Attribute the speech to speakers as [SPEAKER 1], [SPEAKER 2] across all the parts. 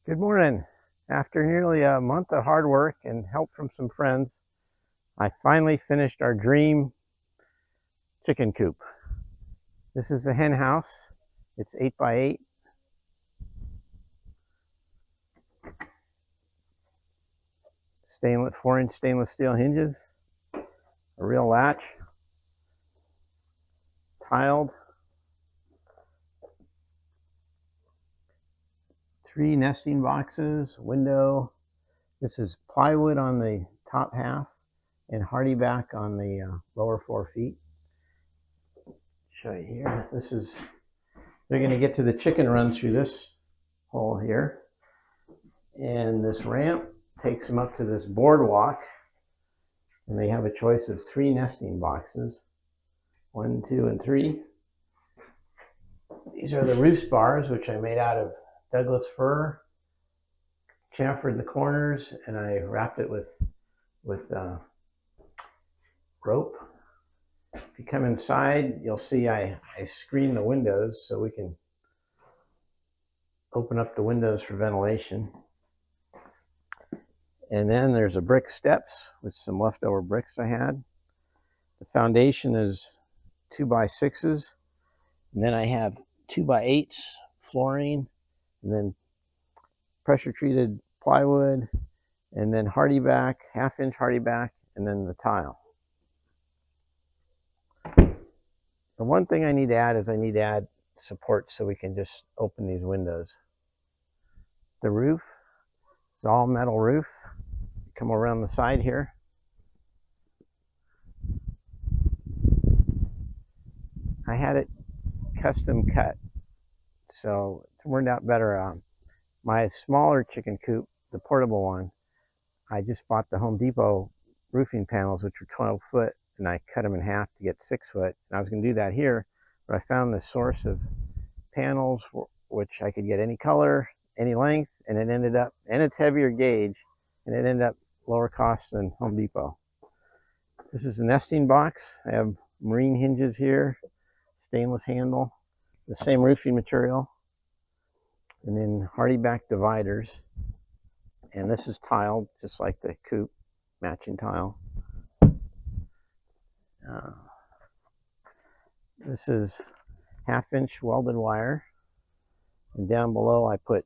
[SPEAKER 1] Good morning. After nearly a month of hard work and help from some friends, I finally finished our dream chicken coop. This is the hen house. It's 8x8. Stainless 4-inch stainless steel hinges, a real latch, tiled, 3 nesting boxes, window. This is plywood on the top half and hardy back on the lower 4 feet. Show you here. They're going to get to the chicken run through this hole here, and this ramp takes them up to this boardwalk, and they have a choice of 3 nesting boxes, 1, 2, and 3. These are the roost bars, which I made out of Douglas fir, chamfered the corners, and I wrapped it with rope. If you come inside, you'll see I screen the windows so we can open up the windows for ventilation. And then there's a brick steps with some leftover bricks I had. The foundation is 2x6s, and then I have 2x8s flooring, and then pressure treated plywood, and then hardy back, 1/2 inch hardy back, and then the tile. The one thing I need to add is I need to add support so we can just open these windows. The roof is all metal roof. Come around the side here. I had it custom cut, so it turned out better. My smaller chicken coop, the portable one, I just bought the Home Depot roofing panels, which were 12 foot, and I cut them in half to get 6 foot. And I was going to do that here, but I found the source of panels which I could get any color, any length, and it ended up, and it's heavier gauge, and it ended up lower cost than Home Depot. This is the nesting box. I have marine hinges here, stainless handle, the same roofing material, and then hardy back dividers. And this is tiled just like the coop, matching tile. This is 1/2 inch welded wire, and down below I put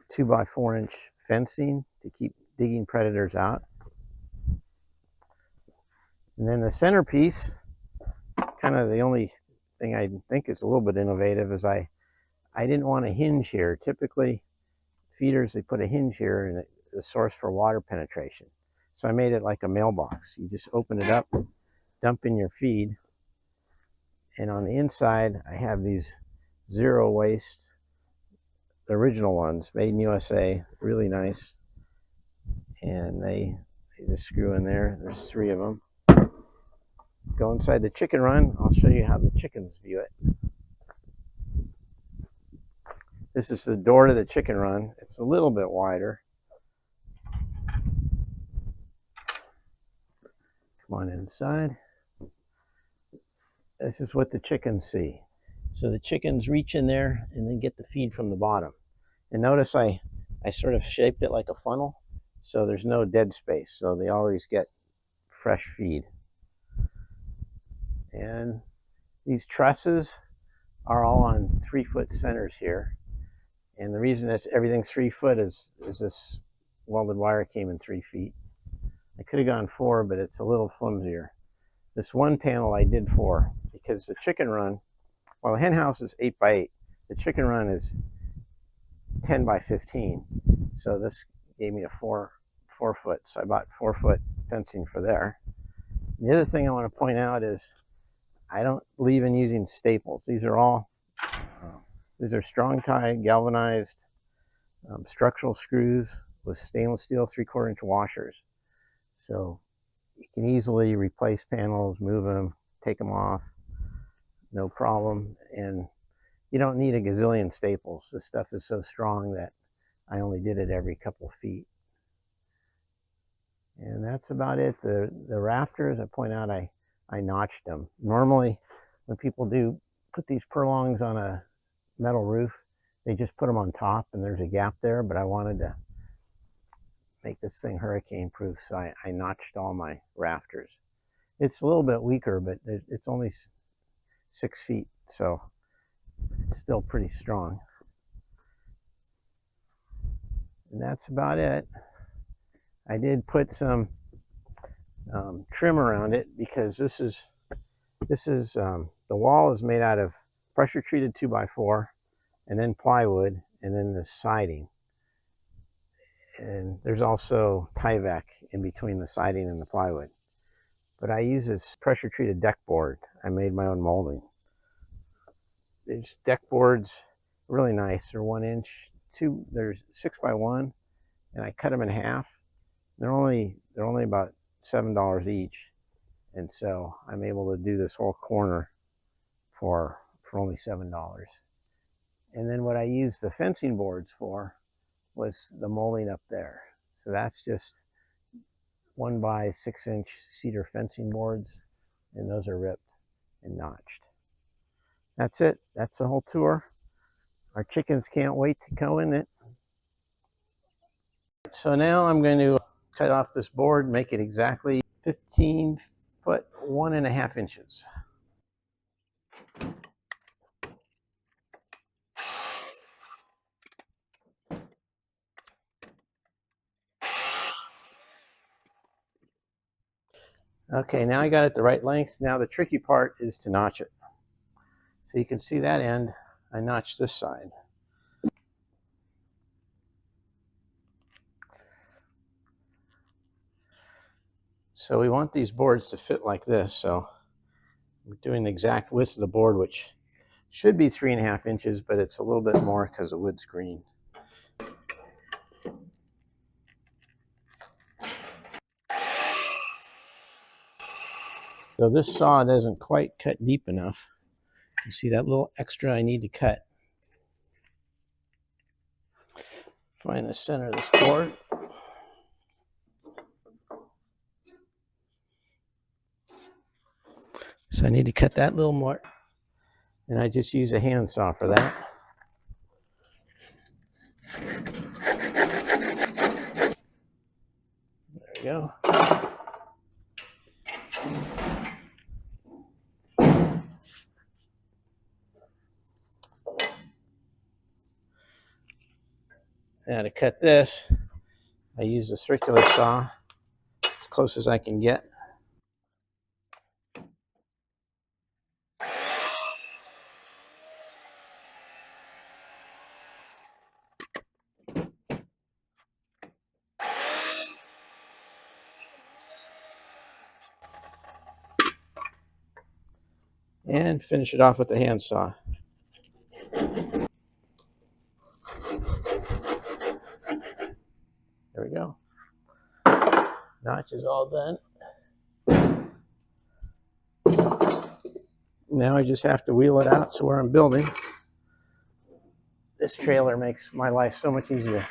[SPEAKER 1] 2x4 inch fencing to keep digging predators out. And then the centerpiece, kind of the only thing I think is a little bit innovative, is I didn't want a hinge here. Typically feeders, they put a hinge here and the source for water penetration. So I made it like a mailbox. You just open it up, dump in your feed, and on the inside I have these zero waste, the original ones, made in USA, really nice. And they just screw in there. There's 3 of them. Go inside the chicken run. I'll show you how the chickens view it. This is the door to the chicken run. It's a little bit wider. Come on inside. This is what the chickens see. So the chickens reach in there and then get the feed from the bottom. And notice I sort of shaped it like a funnel, so there's no dead space, so they always get fresh feed. And these trusses are all on 3 foot centers here. And the reason that everything's 3 foot is this welded wire came in 3 feet. I could have gone 4, but it's a little flimsier. This one panel I did 4 because the chicken run, well, the hen house is 8x8. The chicken run is 10x15. So this gave me a 4 foot. So I bought 4 foot fencing for there. The other thing I want to point out is I don't believe in using staples. These are strong tie galvanized structural screws with stainless steel 3/4 inch washers. So you can easily replace panels, move them, take them off, no problem. And you don't need a gazillion staples. This stuff is so strong that I only did it every couple of feet. And that's about it. The rafters, I point out, I notched them. Normally, when people do put these purlongs on a metal roof, they just put them on top and there's a gap there, but I wanted to make this thing hurricane proof, so I notched all my rafters. It's a little bit weaker, but it's only 6 feet, so it's still pretty strong. And that's about it. I did put some trim around it because this is the wall is made out of pressure treated 2x4 and then plywood and then the siding. And there's also Tyvek in between the siding and the plywood. But I use this pressure treated deck board. I made my own molding. These deck boards, really nice. They're 1 inch, there's 6x1, and I cut them in half. They're only about $7 each, and so I'm able to do this whole corner for only $7. And then what I used the fencing boards for was the molding up there. So that's just 1x6 inch cedar fencing boards, and those are ripped and notched. That's it. That's the whole tour. Our chickens can't wait to go in it. So now I'm going to cut off this board, make it exactly 15 foot 1.5 inches. Okay, now I got it the right length. Now the tricky part is to notch it. So you can see that end, I notched this side. So we want these boards to fit like this. So we're doing the exact width of the board, which should be 3.5 inches, but it's a little bit more because the wood's green. So this saw doesn't quite cut deep enough. You see that little extra I need to cut. Find the center of this board. So I need to cut that little more. And I just use a handsaw for that. There we go. Now to cut this, I use a circular saw as close as I can get. And finish it off with the handsaw. There we go. Notch is all done. Now I just have to wheel it out to where I'm building. This trailer makes my life so much easier.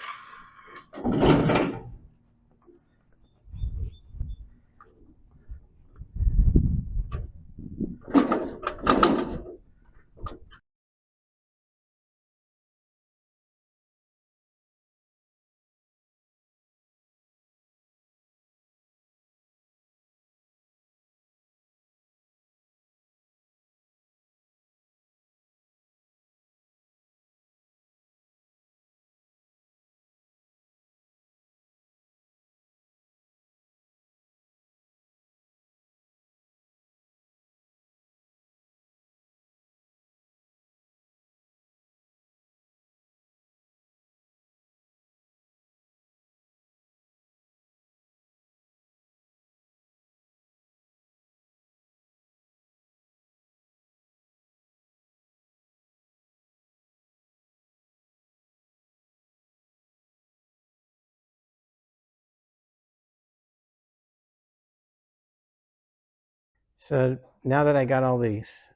[SPEAKER 1] So now that I got all these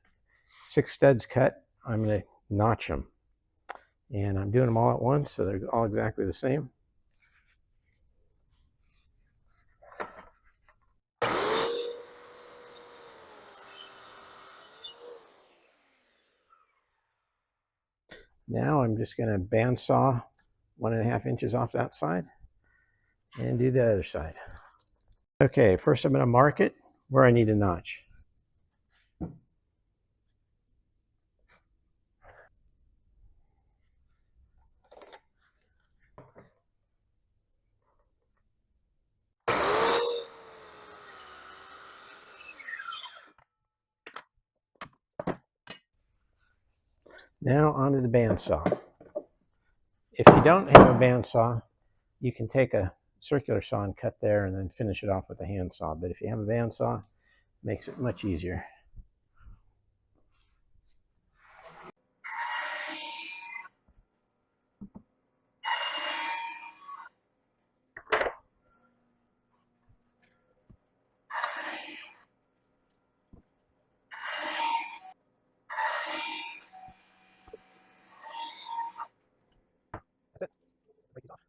[SPEAKER 1] 6 studs cut, I'm going to notch them. And I'm doing them all at once, so they're all exactly the same. Now I'm just going to bandsaw 1.5 inches off that side and do the other side. Okay, first I'm going to mark it where I need a notch. Now onto the bandsaw. If you don't have a bandsaw, you can take a circular saw and cut there and then finish it off with a handsaw. But if you have a bandsaw, it makes it much easier. That's it. Break these off.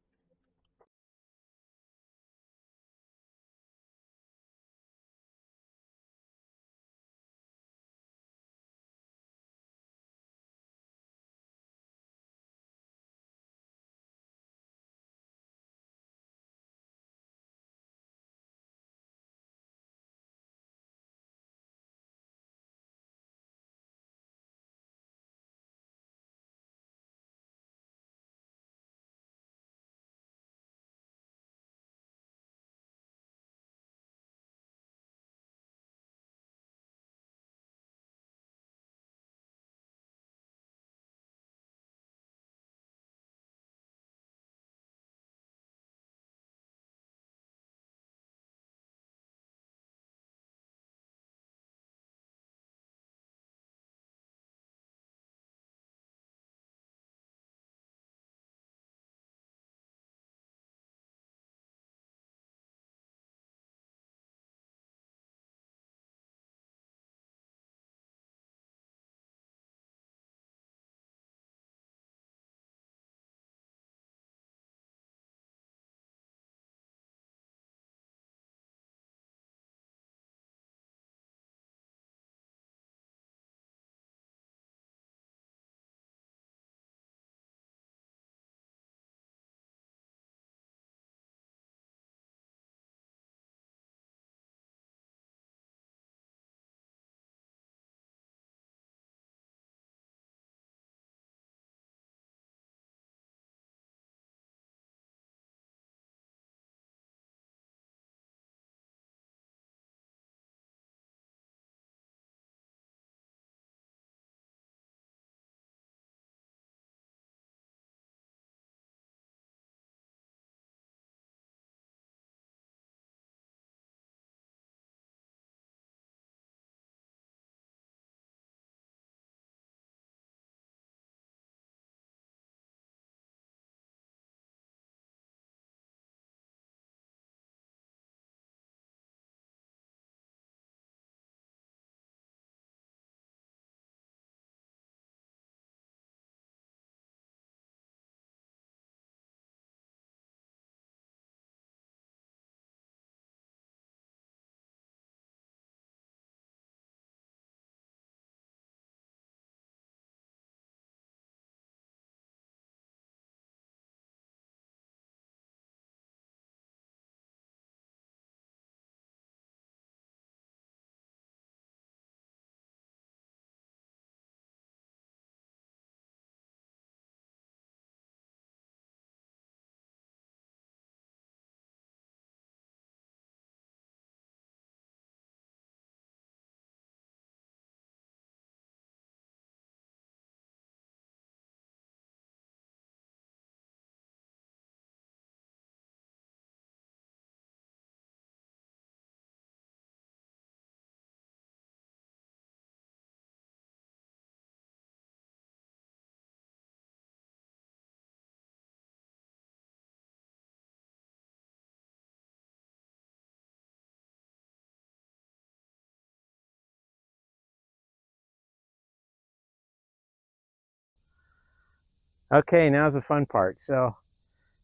[SPEAKER 1] Okay, now's the fun part. So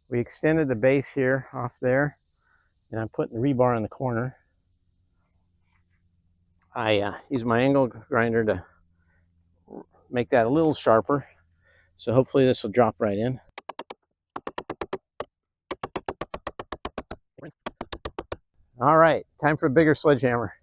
[SPEAKER 1] we extended the base here off there, and I'm putting the rebar in the corner. I use my angle grinder to make that a little sharper. So hopefully this will drop right in. All right, time for a bigger sledgehammer.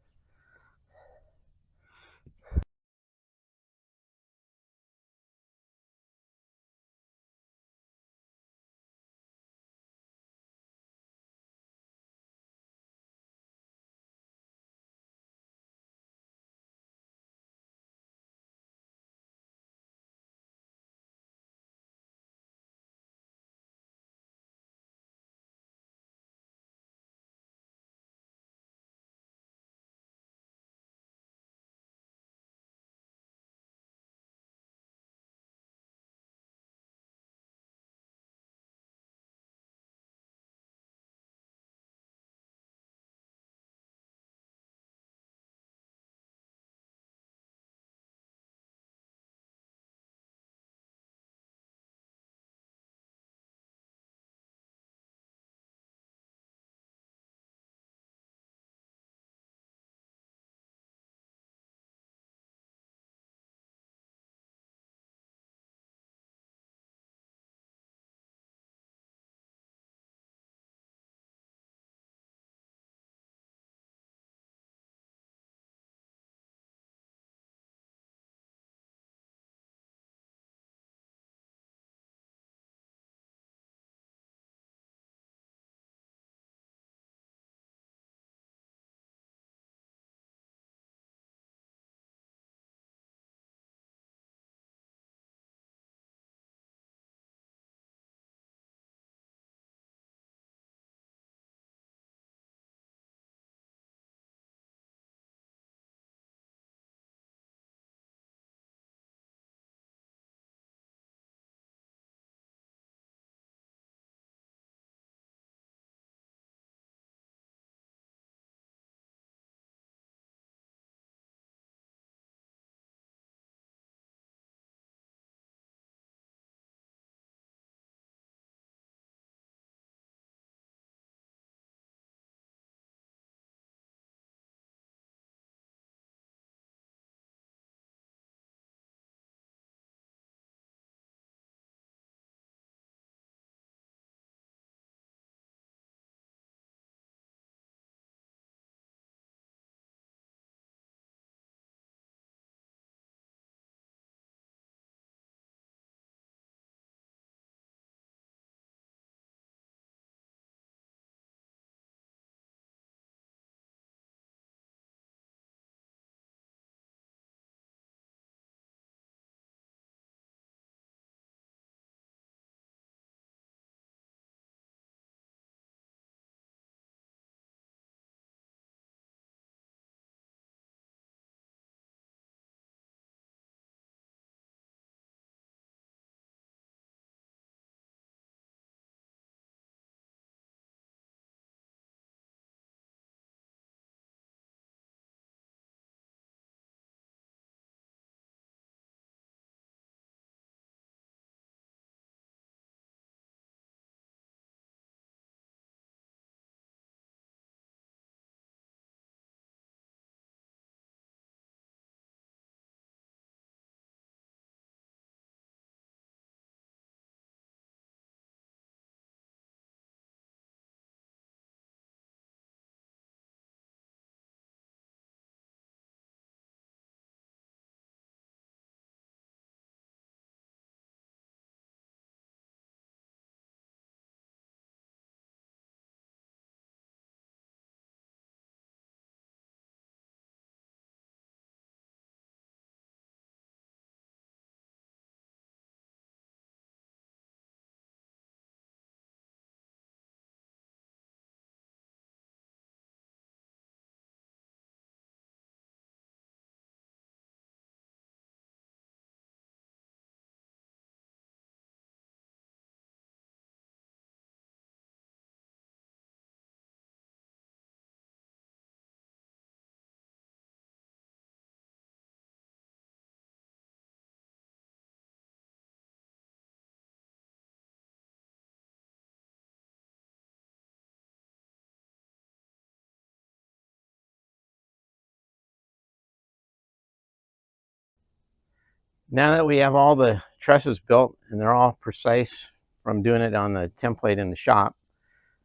[SPEAKER 1] Now that we have all the trusses built and they're all precise from doing it on the template in the shop,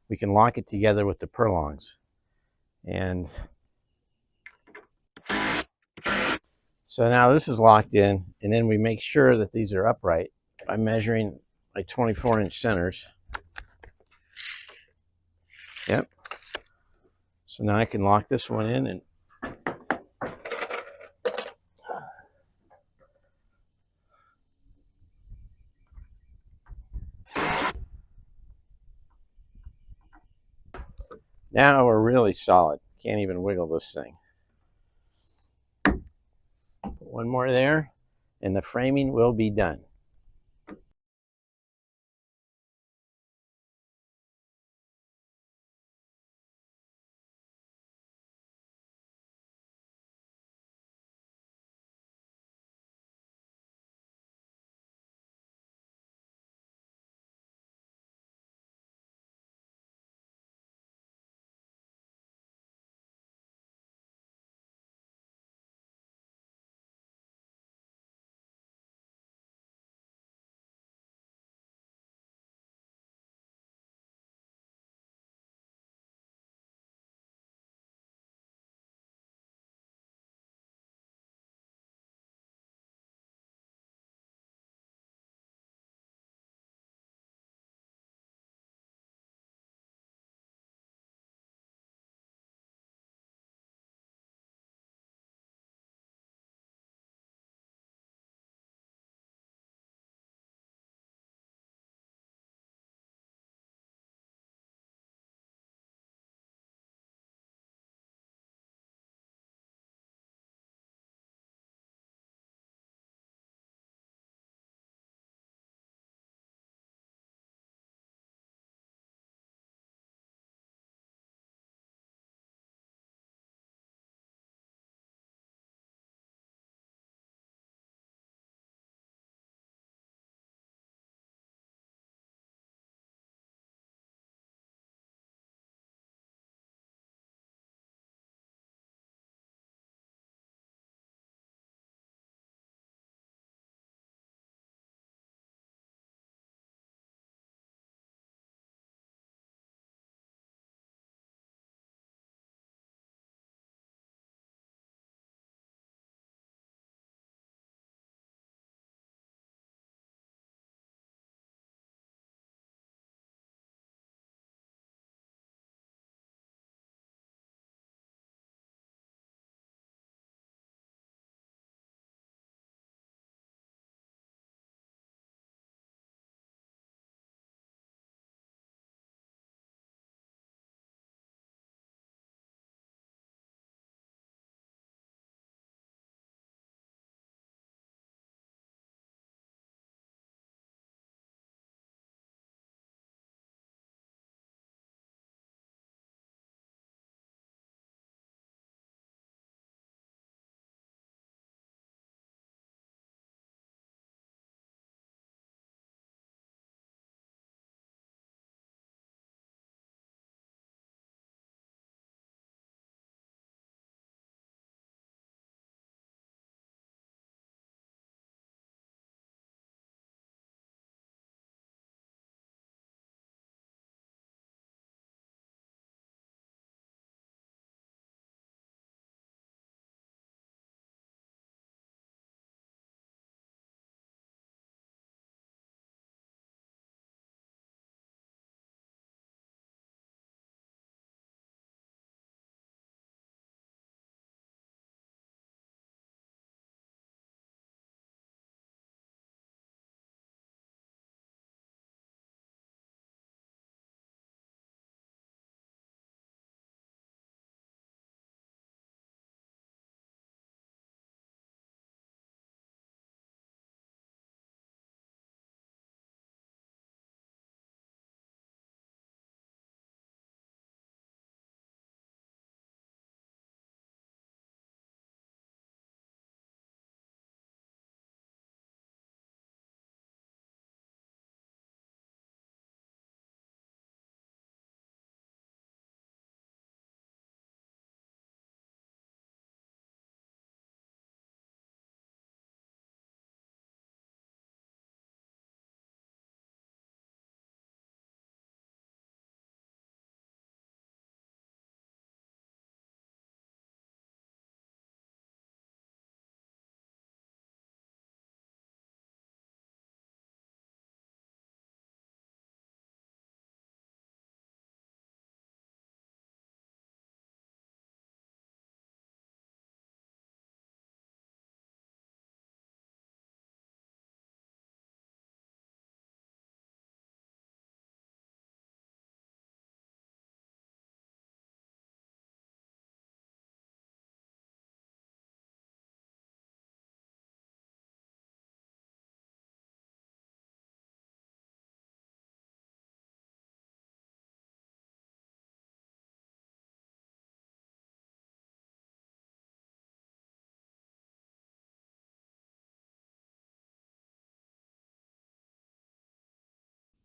[SPEAKER 1] we can lock it together with the purlongs. And so now this is locked in, and then we make sure that these are upright by measuring like 24-inch centers. Yep. So now I can lock this one in, and now we're really solid. Can't even wiggle this thing. Put one more there, and the framing will be done.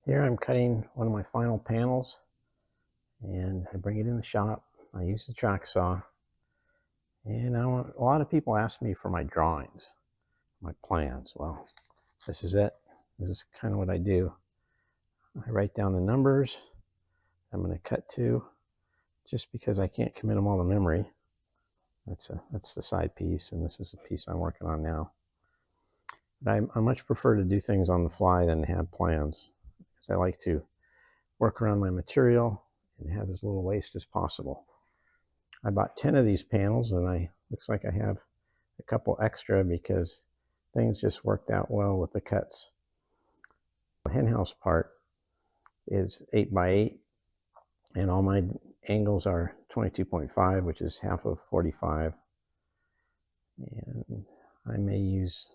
[SPEAKER 1] Here I'm cutting one of my final panels, and I bring it in the shop. I use the track saw, and a lot of people ask me for my drawings, my plans. Well, this is it. This is kind of what I do. I write down the numbers I'm going to cut to, just because I can't commit them all to memory. That's the side piece, and this is the piece I'm working on now. But I much prefer to do things on the fly than to have plans, because I like to work around my material and have as little waste as possible. I bought 10 of these panels, and looks like I have a couple extra because things just worked out well with the cuts. The henhouse part is 8x8, and all my angles are 22.5, which is half of 45. And I may use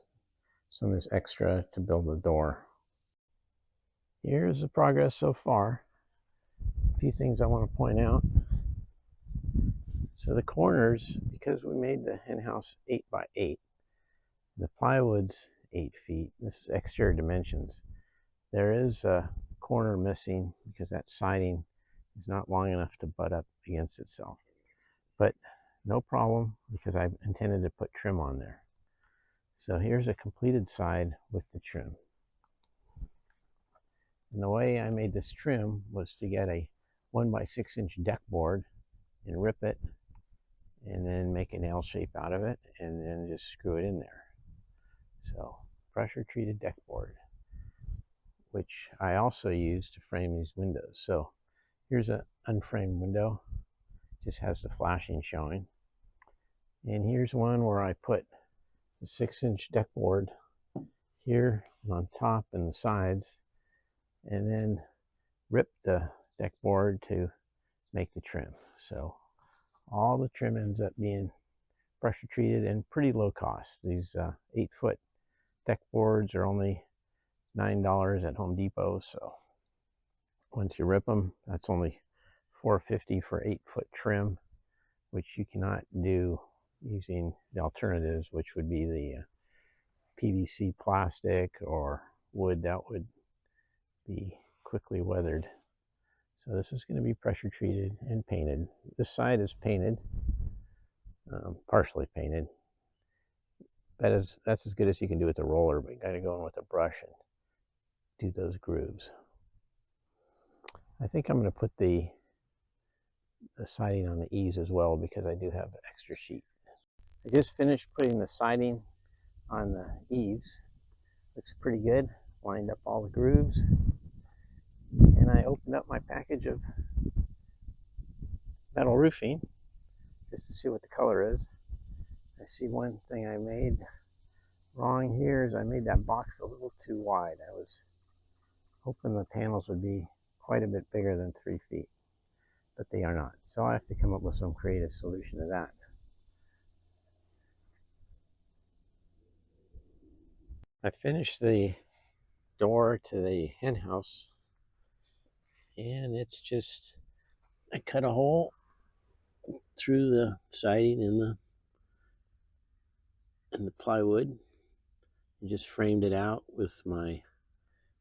[SPEAKER 1] some of this extra to build the door. Here's the progress so far. A few things I want to point out. So the corners, because we made the henhouse 8x8, the plywood's 8 feet. This is exterior dimensions. There is a corner missing because that siding is not long enough to butt up against itself. But no problem, because I intended to put trim on there. So here's a completed side with the trim. And the way I made this trim was to get a 1x6-inch deck board and rip it, and then make an L shape out of it, and then just screw it in there. So pressure treated deck board, which I also use to frame these windows. So here's an unframed window, just has the flashing showing. And here's one where I put the 6-inch deck board here and on top and the sides, and then rip the deck board to make the trim. So all the trim ends up being pressure treated and pretty low cost. These 8-foot deck boards are only $9 at Home Depot. So once you rip them, that's only $4.50 for 8-foot trim, which you cannot do using the alternatives, which would be the PVC plastic or wood that would be quickly weathered. So this is going to be pressure treated and painted. This side is painted, partially painted. That's as good as you can do with a roller, but you got to go in with a brush and do those grooves. I think I'm going to put the siding on the eaves as well, because I do have an extra sheet. I just finished putting the siding on the eaves. Looks pretty good. Lined up all the grooves. And I opened up my package of metal roofing just to see what the color is. I see one thing I made wrong here is I made that box a little too wide. I was hoping the panels would be quite a bit bigger than 3 feet, but they are not. So I have to come up with some creative solution to that. I finished the door to the hen house, and it's just, I cut a hole through the siding and the plywood, and just framed it out with my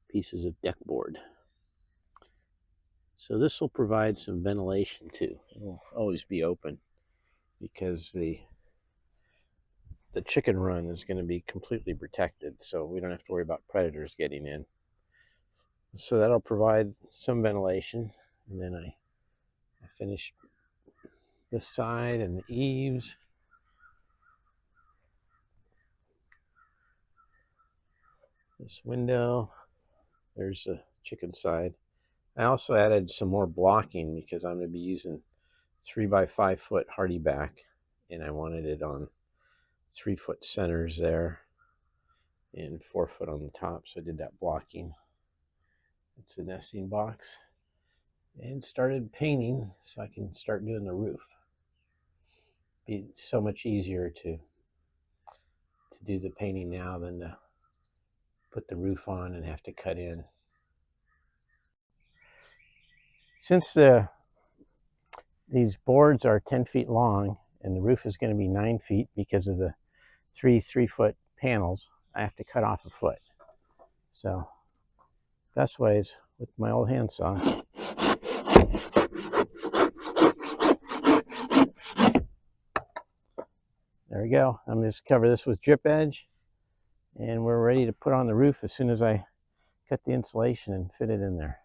[SPEAKER 1] pieces of deck board. So this will provide some ventilation too. It will always be open, because the chicken run is going to be completely protected, so we don't have to worry about predators getting in. So that'll provide some ventilation. And then I finished this side and the eaves. This window, there's the chicken side. I also added some more blocking because I'm going to be using 3x5 foot hardy back, and I wanted it on 3-foot centers there and 4 foot on the top, so I did that blocking. It's a nesting box, and started painting so I can start doing the roof. Be so much easier to do the painting now than to put the roof on and have to cut in. Since these boards are 10 feet long and the roof is going to be 9 feet because of the 3 3-foot panels, I have to cut off a foot. So best way is with my old handsaw. There we go. I'm just cover this with drip edge, and we're ready to put on the roof as soon as I cut the insulation and fit it in there.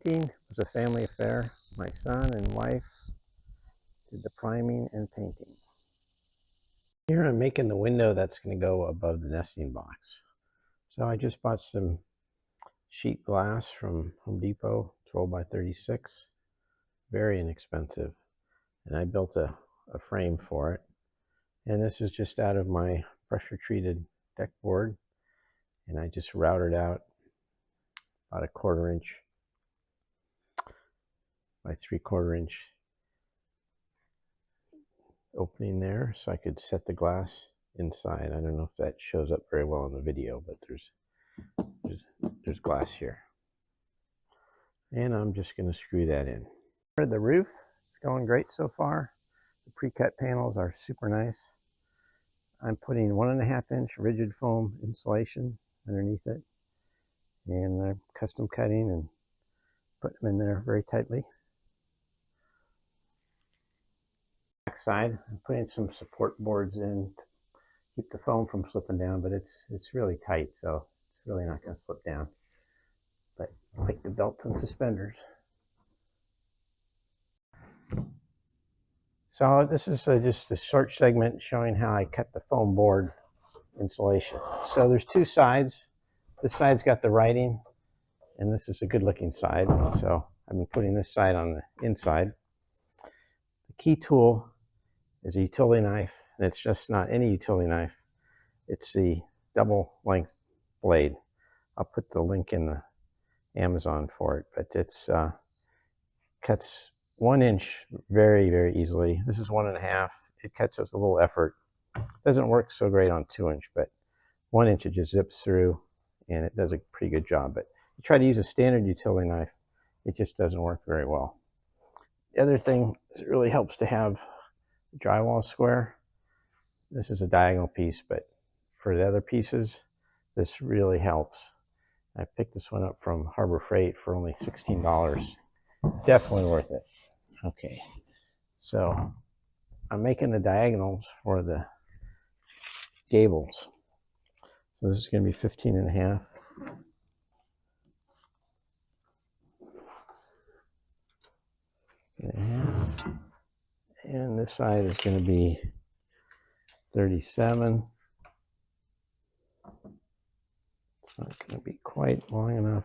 [SPEAKER 1] It was a family affair. My son and wife did the priming and painting. Here I'm making the window that's going to go above the nesting box. So I just bought some sheet glass from Home Depot, 12 by 36, very inexpensive. And I built a frame for it. And this is just out of my pressure treated deck board. And I just routed out about a 1/4 inch by 3/4 inch opening there so I could set the glass inside. I don't know if that shows up very well in the video, but there's glass here. And I'm just going to screw that in. For the roof, it's going great so far. The pre-cut panels are super nice. I'm putting 1.5 inch rigid foam insulation underneath it, and I'm custom cutting and putting them in there very tightly. Back side, I'm putting some support boards in to keep the foam from slipping down, but it's really tight, so it's really not going to slip down. But like the belt and suspenders. So this is just a short segment showing how I cut the foam board insulation. So there's two sides. This side's got the writing, and this is a good looking side. So I've been putting this side on the inside. The key tool is a utility knife, and it's just not any utility knife. It's the double length blade. I'll put the link in the Amazon for it, but it's cuts 1 inch very, very easily. This is 1.5. It cuts with a little effort. Doesn't work so great on 2 inch, but 1 inch it just zips through, and it does a pretty good job. But you try to use a standard utility knife, it just doesn't work very well. The other thing is it really helps to have a drywall square. This is a diagonal piece, but for the other pieces, this really helps. I picked this one up from Harbor Freight for only $16. Definitely worth it. Okay, so I'm making the diagonals for the gables. So this is going to be 15.5. And this side is going to be 37. It's not going to be quite long enough.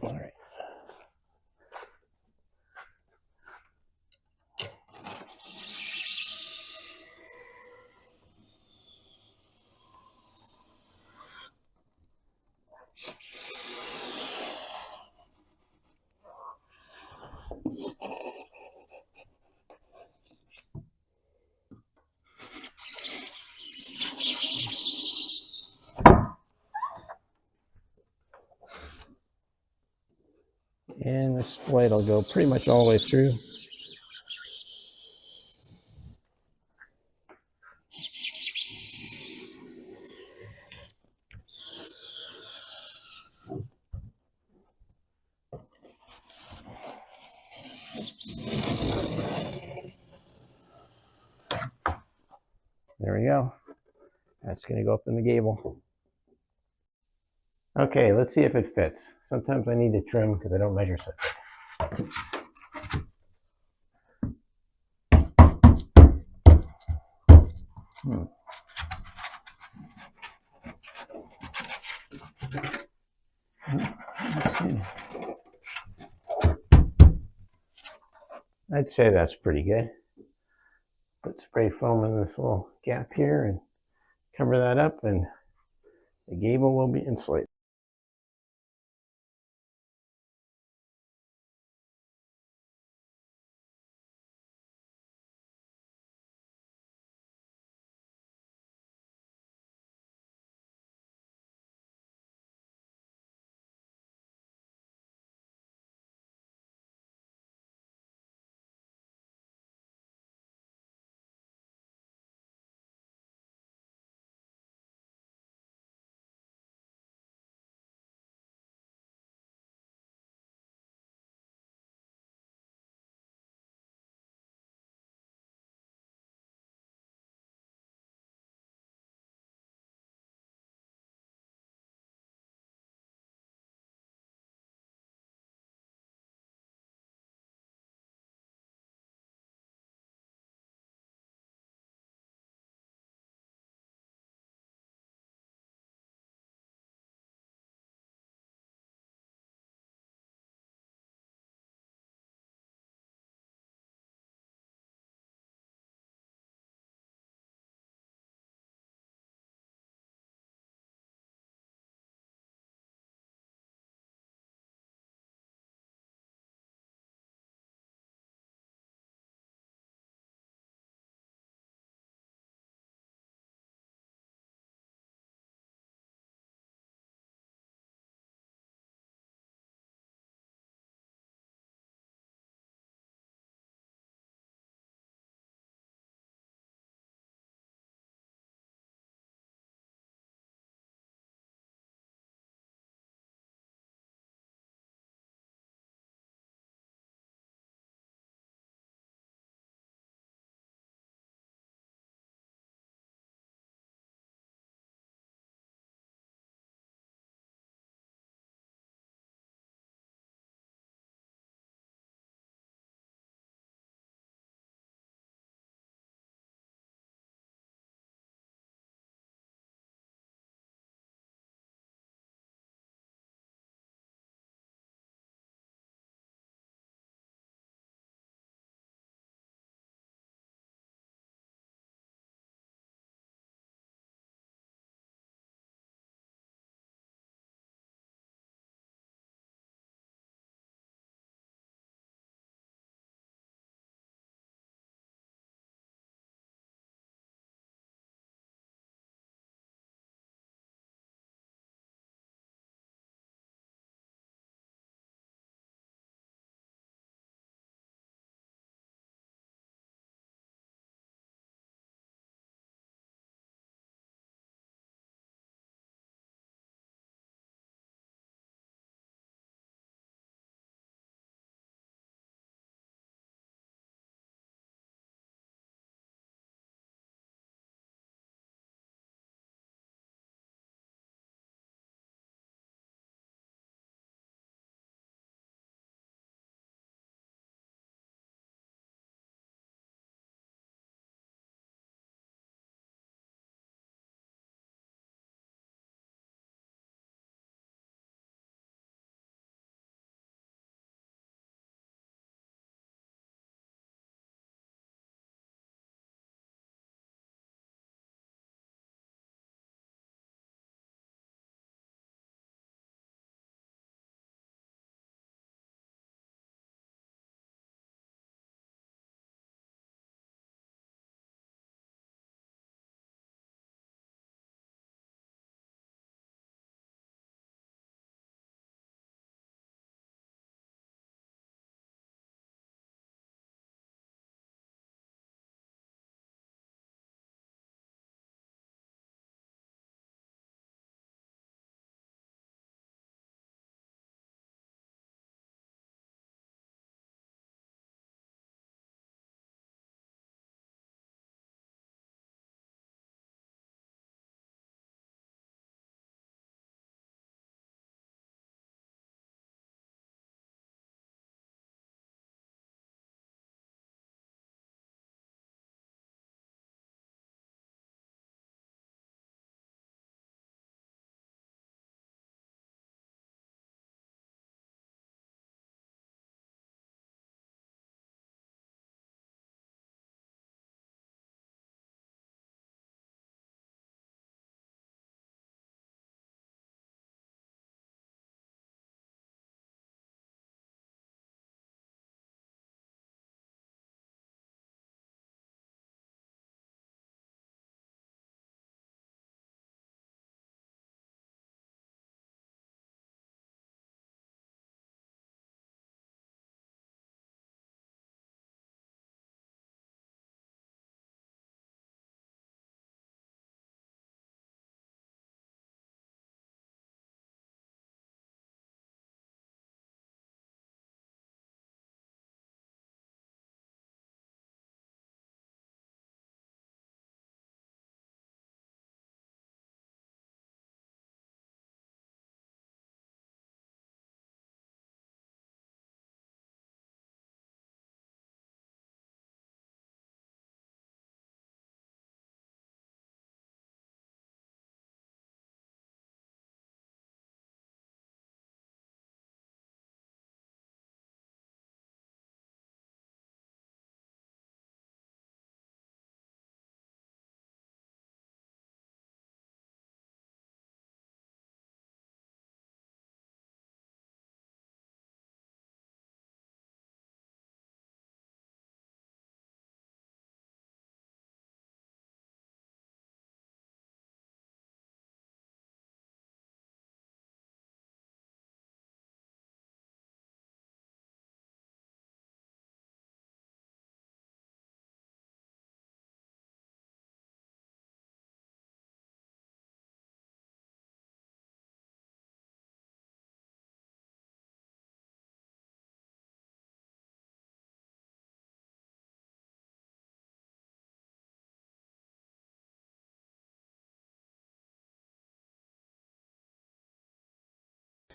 [SPEAKER 1] All right. And this blade will go pretty much all the way through. There we go. That's going to go up in the gable. Okay, let's see if it fits. Sometimes I need to trim because I don't measure so. I'd say that's pretty good. Put spray foam in this little gap here and cover that up, and the gable will be insulated.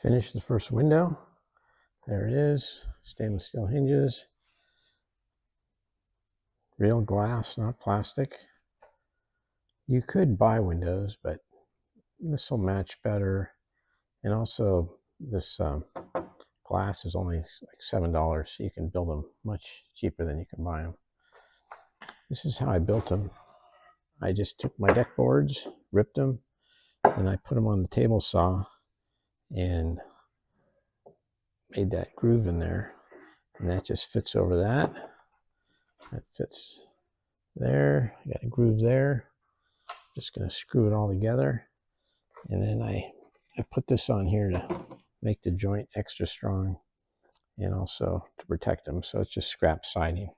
[SPEAKER 1] Finished the first window. There it is. Stainless steel hinges. Real glass, not plastic. You could buy windows, but this will match better. And also, this glass is only like $7, so you can build them much cheaper than you can buy them. This is how I built them. I just took my deck boards, ripped them, and I put them on the table saw and made that groove in there. And that just fits over that. That fits there. I got a groove there. Just going to screw it all together. And then I put this on here to make the joint extra strong and also to protect them. So it's just scrap siding.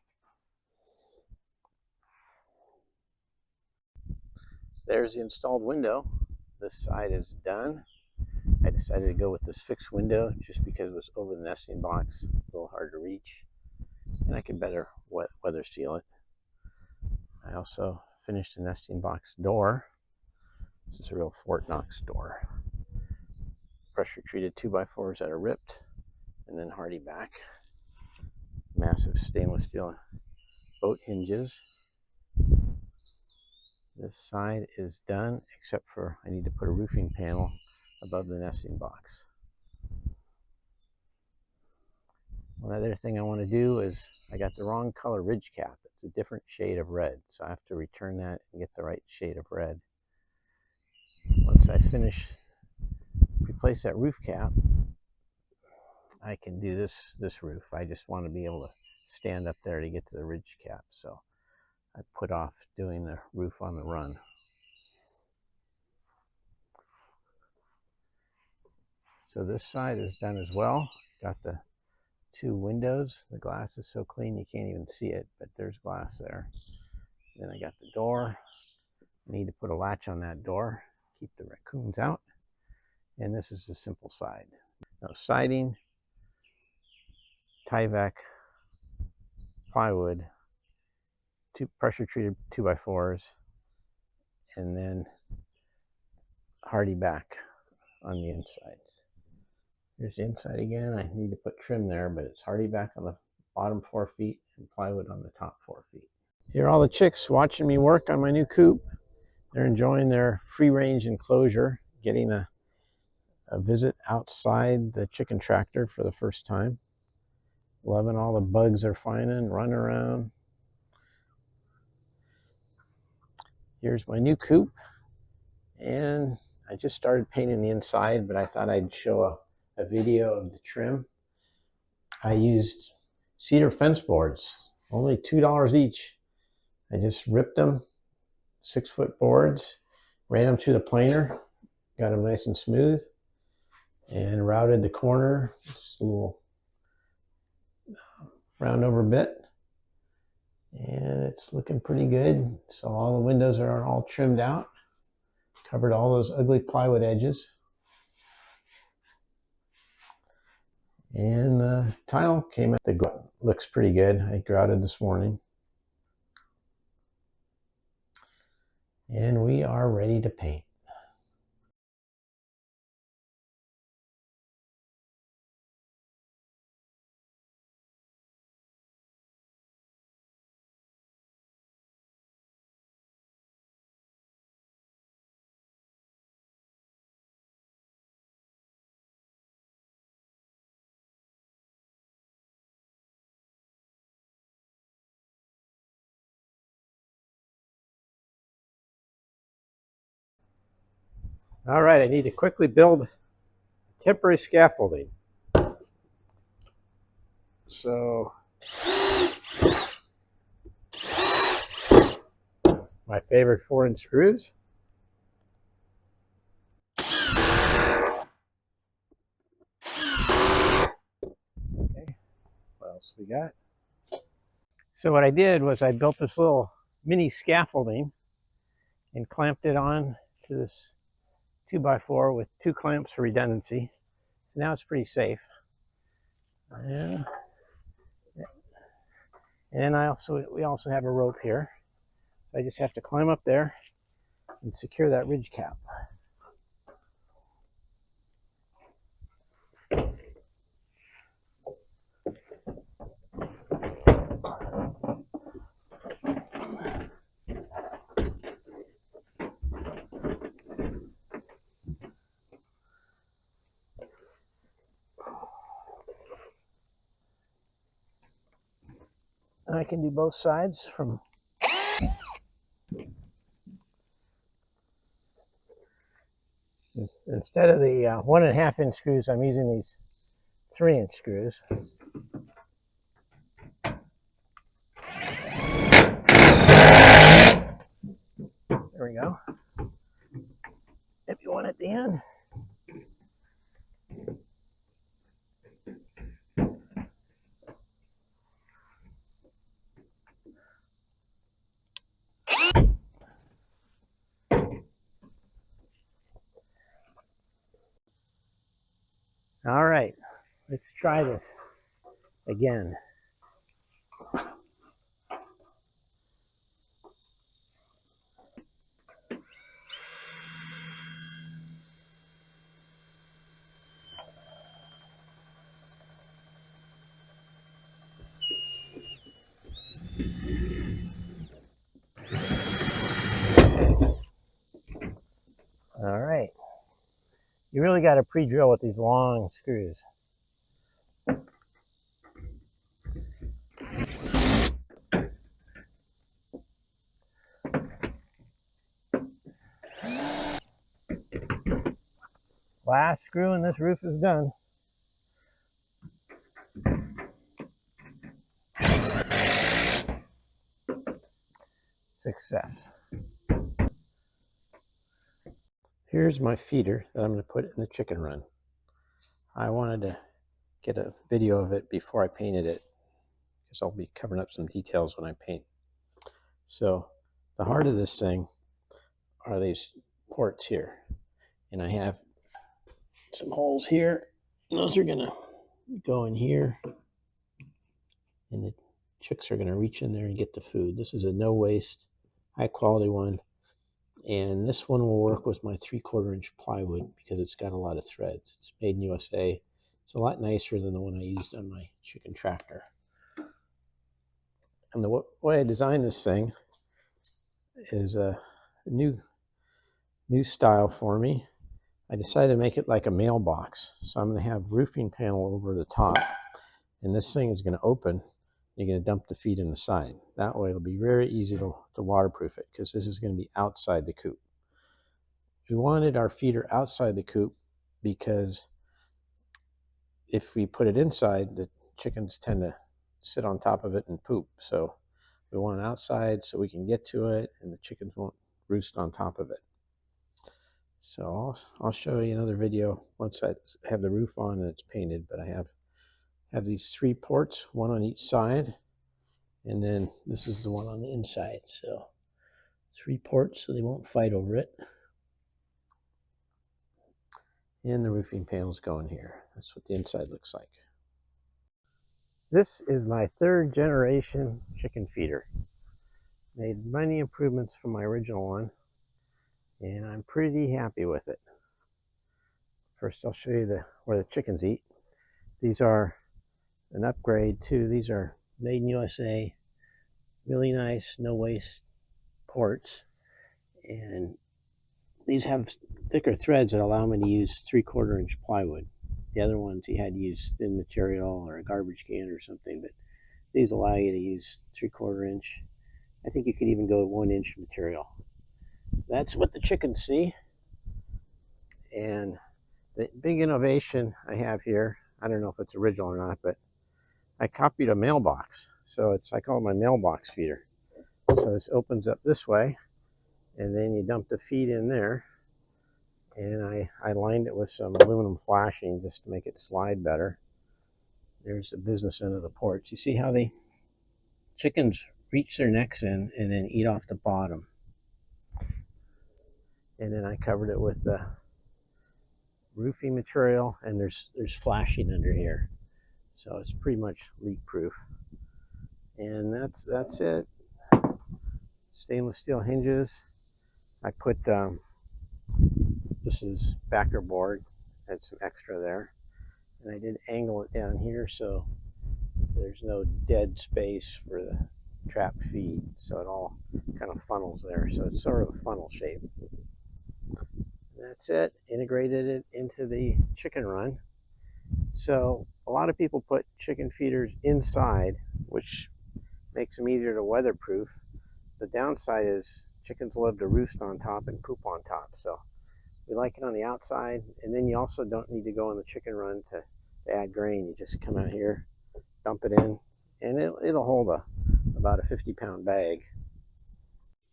[SPEAKER 1] There's the installed window. This side is done. I decided to go with this fixed window just because it was over the nesting box, a little hard to reach, and I could better weather seal it. I also finished the nesting box door. This is a real Fort Knox door. Pressure treated 2x4s that are ripped, and then hardy back. Massive stainless steel boat hinges. This side is done, except for I need to put a roofing panel above the nesting box. One other thing I want to do is I got the wrong color ridge cap. It's a different shade of red, so I have to return that and get the right shade of red. Once I finish, replace that roof cap, I can do this roof. I just want to be able to stand up there to get to the ridge cap, so I put off doing the roof on the run. So this side is done as well. Got the 2 windows. The glass is so clean you can't even see it, but there's glass there. Then I got the door. I need to put a latch on that door, keep the raccoons out. And this is the simple side. No siding, Tyvek, plywood, 2 pressure treated 2x4s, and then hardy back on the inside. Here's the inside again. I need to put trim there, but it's hardy back on the bottom 4 feet and plywood on the top 4 feet. Here are all the chicks watching me work on my new coop. They're enjoying their free-range enclosure, getting a visit outside the chicken tractor for the first time. Loving all the bugs they're finding, running around. Here's my new coop, and I just started painting the inside, but I thought I'd show a video of the trim. I used cedar fence boards, only $2 each. I just ripped them, 6-foot boards, ran them through the planer, got them nice and smooth, and routed the corner, just a little round over bit. And it's looking pretty good. So all the windows are all trimmed out, covered all those ugly plywood edges. And the tile came out. The grout looks pretty good. I grouted this morning. And we are ready to paint. All right, I need to quickly build temporary scaffolding. So my favorite 4-inch screws. Okay, what else we got? So what I did was I built this little mini scaffolding and clamped it on to this 2x4 with 2 clamps for redundancy. So now it's pretty safe. And then we also have a rope here. So I just have to climb up there and secure that ridge cap. I can do both sides from instead of the 1.5 inch screws, I'm using these 3-inch screws. There we go. Maybe one at the end. All right, let's try this again. All right. You really got to pre-drill with these long screws. Last screw and this roof is done. Success. Here's my feeder that I'm going to put in the chicken run. I wanted to get a video of it before I painted it, because I'll be covering up some details when I paint. So the heart of this thing are these ports here, and I have some holes here, and those are going to go in here, and the chicks are going to reach in there and get the food. This is a no waste, high quality one, and this one will work with my 3/4 inch plywood because it's got a lot of threads. It's made in USA. It's a lot nicer than the one I used on my chicken tractor. And the way I designed this thing is a new style for me. I decided to make it like a mailbox. So I'm going to have roofing panel over the top, and this thing is going to open. You're going to dump the feed in the side. That way it'll be very easy to waterproof it, because this is going to be outside the coop. We wanted our feeder outside the coop because if we put it inside, the chickens tend to sit on top of it and poop. So we want it outside so we can get to it and the chickens won't roost on top of it. So I'll show you another video once I have the roof on and it's painted, but I have these 3 ports, one on each side, and then this is the one on the inside. So 3 ports so they won't fight over it. And the roofing panels go in here. That's what the inside looks like. This is my 3rd generation chicken feeder. Made many improvements from my original one, and I'm pretty happy with it. First, I'll show you where the chickens eat. These are an upgrade too. These are made in USA. Really nice, no waste ports. And these have thicker threads that allow me to use 3/4 inch plywood. The other ones you had to use thin material or a garbage can or something, but these allow you to use 3/4 inch. I think you could even go 1 inch material. That's what the chickens see. And the big innovation I have here, I don't know if it's original or not, but I copied a mailbox. So I call it my mailbox feeder. So this opens up this way, and then you dump the feed in there. And I lined it with some aluminum flashing just to make it slide better. There's the business end of the porch. You see how the chickens reach their necks in and then eat off the bottom. And then I covered it with the roofing material, and there's flashing under here. So it's pretty much leak proof. And that's it. Stainless steel hinges. I put this is backer board, had some extra there, and I did angle it down here so there's no dead space for the trap feed, so it all kind of funnels there, so it's sort of a funnel shape. That's it. Integrated it into the chicken run. So a lot of people put chicken feeders inside, which makes them easier to weatherproof. The downside is chickens love to roost on top and poop on top, so we like it on the outside. And then you also don't need to go on the chicken run to add grain. You just come out here, dump it in, and it'll hold about a 50-pound bag.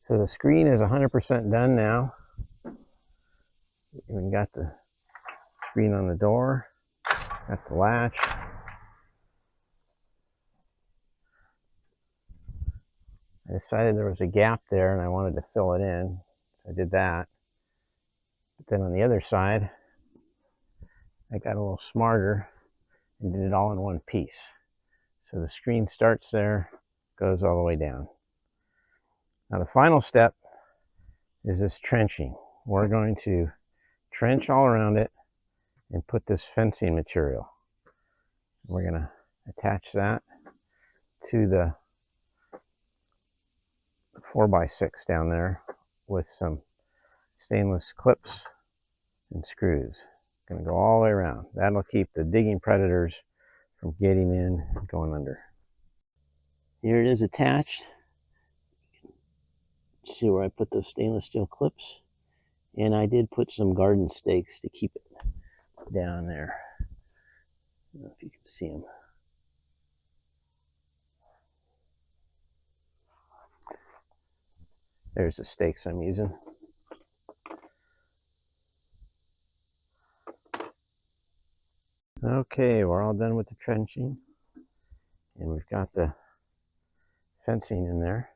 [SPEAKER 1] So the screen is 100% done now. We got the screen on the door, got the latch. I decided there was a gap there and I wanted to fill it in, so I did that. But then on the other side, I got a little smarter and did it all in one piece. So the screen starts there, goes all the way down. Now the final step is this trenching. We're going to trench all around it and put this fencing material. We're going to attach that to the 4x6 down there with some stainless clips and screws. Going to go all the way around. That'll keep the digging predators from getting in and going under. Here it is attached. See where I put those stainless steel clips? And I did put some garden stakes to keep it down there. I don't know if you can see them. There's the stakes I'm using. Okay, we're all done with the trenching. And we've got the fencing in there.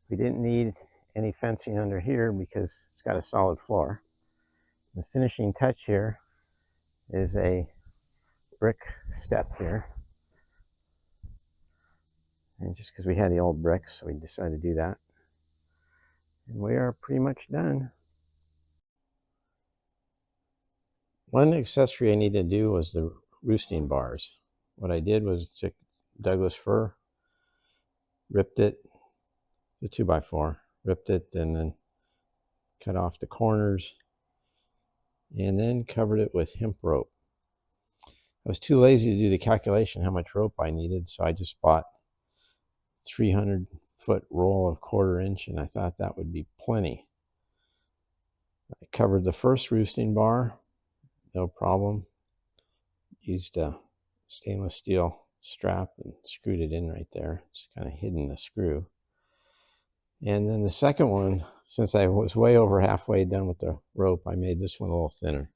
[SPEAKER 1] We didn't need any fencing under here because it's got a solid floor. The finishing touch here is a brick step here. And just because we had the old bricks, so we decided to do that. And we are pretty much done. One accessory I needed to do was the roosting bars. What I did was took Douglas fir, ripped it, the 2x4, ripped it, and then cut off the corners, and then covered it with hemp rope. I was too lazy to do the calculation how much rope I needed, so I just bought 300-foot roll of 1/4 inch, and I thought that would be plenty. I covered the first roosting bar, no problem. Used a stainless steel strap and screwed it in right there. It's kind of hidden the screw. And then the second one, since I was way over halfway done with the rope, I made this one a little thinner.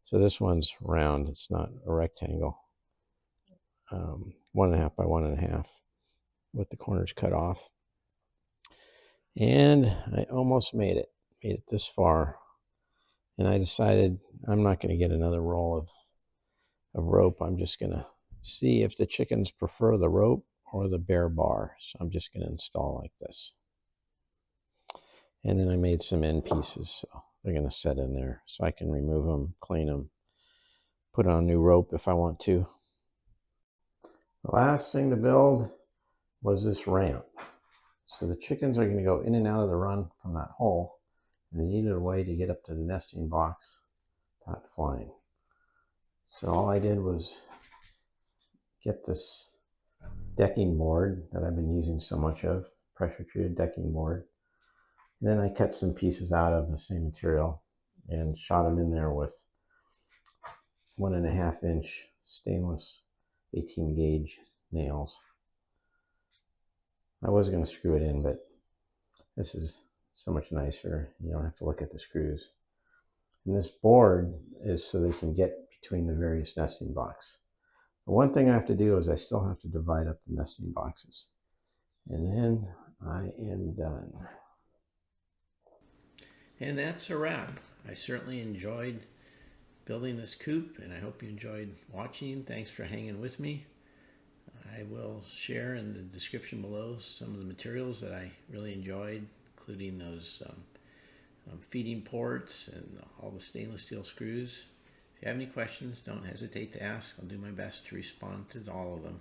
[SPEAKER 1] So this one's round. It's not a rectangle. 1.5 by 1.5 with the corners cut off. And I almost made it this far. And I decided I'm not going to get another roll of rope. I'm just going to see if the chickens prefer the rope or the bare bar. So I'm just going to install like this. And then I made some end pieces, so they're going to set in there. So I can remove them, clean them, put on new rope if I want to. The last thing to build was this ramp. So the chickens are going to go in and out of the run from that hole, and they needed a way to get up to the nesting box without flying. So all I did was get this decking board that I've been using so much of, pressure treated decking board. And then I cut some pieces out of the same material and shot them in there with 1.5 inch stainless 18 gauge nails. I was going to screw it in, but this is so much nicer. You don't have to look at the screws. And this board is so they can get between the various nesting boxes. The one thing I have to do is I still have to divide up the nesting boxes. And then I am done. And that's a wrap. I certainly enjoyed building this coop, and I hope you enjoyed watching. Thanks for hanging with me. I will share in the description below some of the materials that I really enjoyed, including those feeding ports and all the stainless steel screws. If you have any questions, don't hesitate to ask. I'll do my best to respond to all of them.